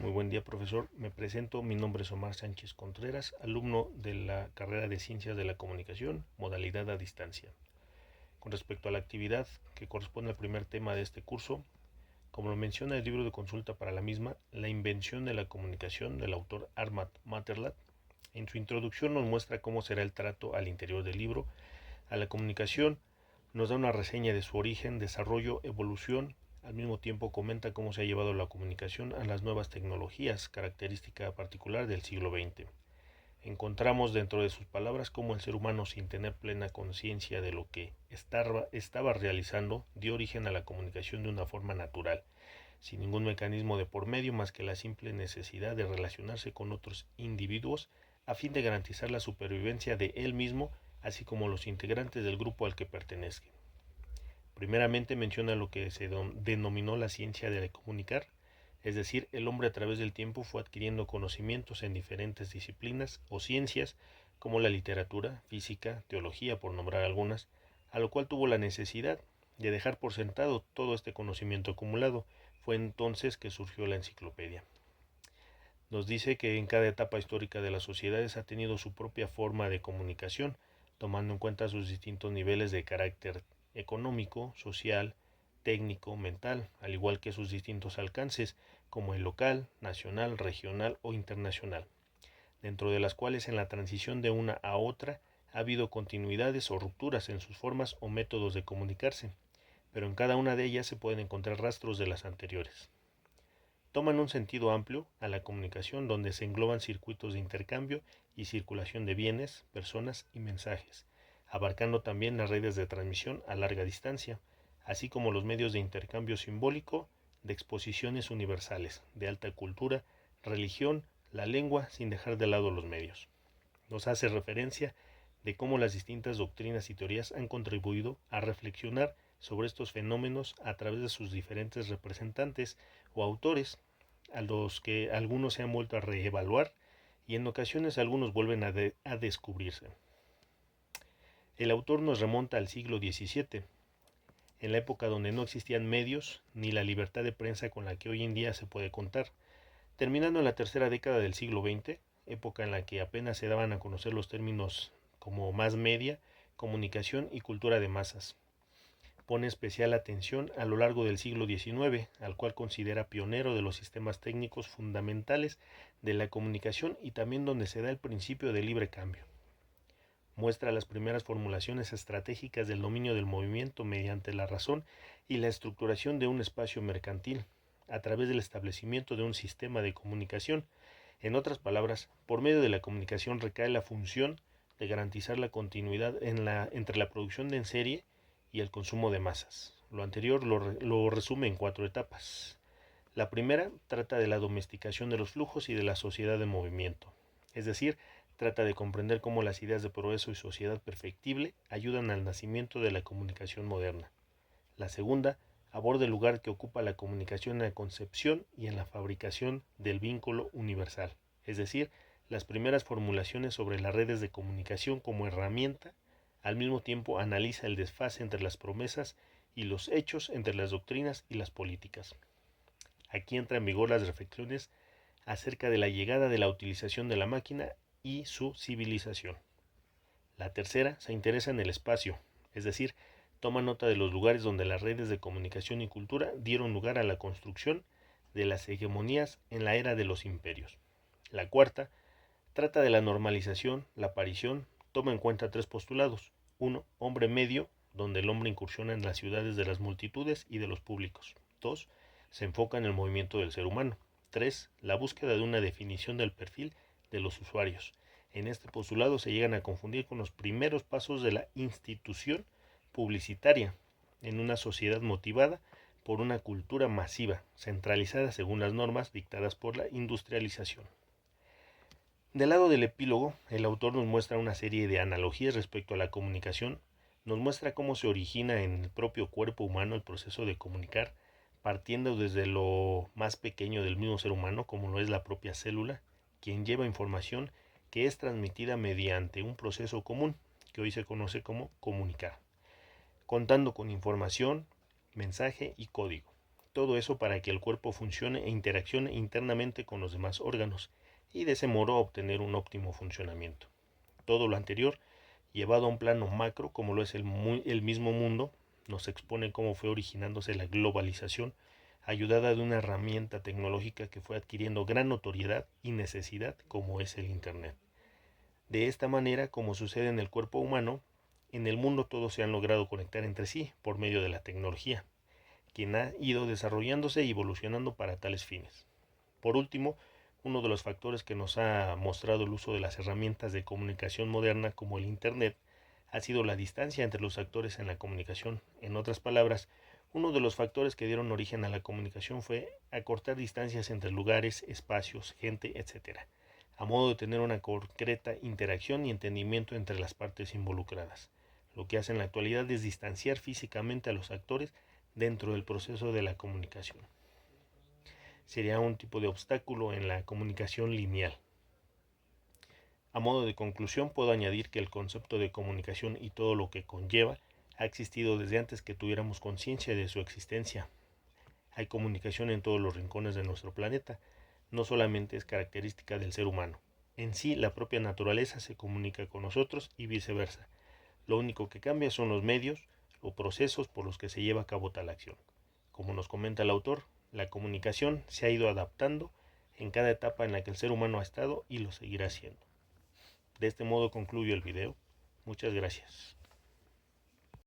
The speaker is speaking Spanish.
Muy buen día, profesor. Me presento, mi nombre es Omar Sánchez Contreras, alumno de la carrera de Ciencias de la Comunicación, modalidad a distancia. Con respecto a la actividad que corresponde al primer tema de este curso, como lo menciona el libro de consulta para la misma, La invención de la comunicación del autor Armand Matterlat, en su introducción nos muestra cómo será el trato al interior del libro a la comunicación, nos da una reseña de su origen, desarrollo, evolución. Al mismo tiempo comenta cómo se ha llevado la comunicación a las nuevas tecnologías, característica particular del siglo XX. Encontramos dentro de sus palabras cómo el ser humano, sin tener plena conciencia de lo que estaba realizando, dio origen a la comunicación de una forma natural, sin ningún mecanismo de por medio más que la simple necesidad de relacionarse con otros individuos a fin de garantizar la supervivencia de él mismo, así como los integrantes del grupo al que pertenezca. Primeramente menciona lo que se denominó la ciencia de comunicar, es decir, el hombre a través del tiempo fue adquiriendo conocimientos en diferentes disciplinas o ciencias, como la literatura, física, teología, por nombrar algunas, a lo cual tuvo la necesidad de dejar por sentado todo este conocimiento acumulado. Fue entonces que surgió la enciclopedia. Nos dice que en cada etapa histórica de las sociedades ha tenido su propia forma de comunicación, tomando en cuenta sus distintos niveles de carácter económico, social, técnico, mental, al igual que sus distintos alcances, como el local, nacional, regional o internacional, dentro de las cuales en la transición de una a otra ha habido continuidades o rupturas en sus formas o métodos de comunicarse, pero en cada una de ellas se pueden encontrar rastros de las anteriores. Toman un sentido amplio a la comunicación donde se engloban circuitos de intercambio y circulación de bienes, personas y mensajes, abarcando también las redes de transmisión a larga distancia, así como los medios de intercambio simbólico de exposiciones universales, de alta cultura, religión, la lengua, sin dejar de lado los medios. Nos hace referencia de cómo las distintas doctrinas y teorías han contribuido a reflexionar sobre estos fenómenos a través de sus diferentes representantes o autores, a los que algunos se han vuelto a reevaluar y en ocasiones algunos vuelven a descubrirse. El autor nos remonta al siglo XVII, en la época donde no existían medios ni la libertad de prensa con la que hoy en día se puede contar, terminando en la tercera década del siglo XX, época en la que apenas se daban a conocer los términos como más media, comunicación y cultura de masas. Pone especial atención a lo largo del siglo XIX, al cual considera pionero de los sistemas técnicos fundamentales de la comunicación y también donde se da el principio de libre cambio. Muestra las primeras formulaciones estratégicas del dominio del movimiento mediante la razón y la estructuración de un espacio mercantil, a través del establecimiento de un sistema de comunicación. En otras palabras, por medio de la comunicación recae la función de garantizar la continuidad entre la producción en serie y el consumo de masas. Lo anterior lo resume en 4 etapas. La primera trata de la domesticación de los flujos y de la sociedad de movimiento, es decir, trata de comprender cómo las ideas de progreso y sociedad perfectible ayudan al nacimiento de la comunicación moderna. La segunda aborda el lugar que ocupa la comunicación en la concepción y en la fabricación del vínculo universal, es decir, las primeras formulaciones sobre las redes de comunicación como herramienta. Al mismo tiempo analiza el desfase entre las promesas y los hechos, entre las doctrinas y las políticas. Aquí entra en vigor las reflexiones acerca de la llegada de la utilización de la máquina y su civilización. La tercera se interesa en el espacio, es decir, toma nota de los lugares donde las redes de comunicación y cultura dieron lugar a la construcción de las hegemonías en la era de los imperios. La cuarta trata de la normalización, la aparición, toma en cuenta 3 postulados. 1. Hombre medio, donde el hombre incursiona en las ciudades de las multitudes y de los públicos. 2. Se enfoca en el movimiento del ser humano. 3. La búsqueda de una definición del perfil de los usuarios. En este postulado se llegan a confundir con los primeros pasos de la institución publicitaria en una sociedad motivada por una cultura masiva, centralizada según las normas dictadas por la industrialización. Del lado del epílogo, el autor nos muestra una serie de analogías respecto a la comunicación, nos muestra cómo se origina en el propio cuerpo humano el proceso de comunicar, partiendo desde lo más pequeño del mismo ser humano, como lo es la propia célula, quien lleva información que es transmitida mediante un proceso común, que hoy se conoce como comunicar, contando con información, mensaje y código, Todo eso para que el cuerpo funcione e interaccione internamente con los demás órganos y de ese modo obtener un óptimo funcionamiento. Todo lo anterior, llevado a un plano macro como lo es el mismo mundo, nos expone cómo fue originándose la globalización, ayudada de una herramienta tecnológica que fue adquiriendo gran notoriedad y necesidad como es el Internet. De esta manera, como sucede en el cuerpo humano, en el mundo todos se han logrado conectar entre sí por medio de la tecnología, quien ha ido desarrollándose y evolucionando para tales fines. Por último, uno de los factores que nos ha mostrado el uso de las herramientas de comunicación moderna como el Internet ha sido la distancia entre los actores en la comunicación. En otras palabras, uno de los factores que dieron origen a la comunicación fue acortar distancias entre lugares, espacios, gente, etc., a modo de tener una concreta interacción y entendimiento entre las partes involucradas. Lo que hace en la actualidad es distanciar físicamente a los actores dentro del proceso de la comunicación. Sería un tipo de obstáculo en la comunicación lineal. A modo de conclusión, puedo añadir que el concepto de comunicación y todo lo que conlleva ha existido desde antes que tuviéramos conciencia de su existencia. Hay comunicación en todos los rincones de nuestro planeta, no solamente es característica del ser humano. En sí, la propia naturaleza se comunica con nosotros y viceversa. Lo único que cambia son los medios o procesos por los que se lleva a cabo tal acción. Como nos comenta el autor, la comunicación se ha ido adaptando en cada etapa en la que el ser humano ha estado y lo seguirá haciendo. De este modo concluyo el video. Muchas gracias.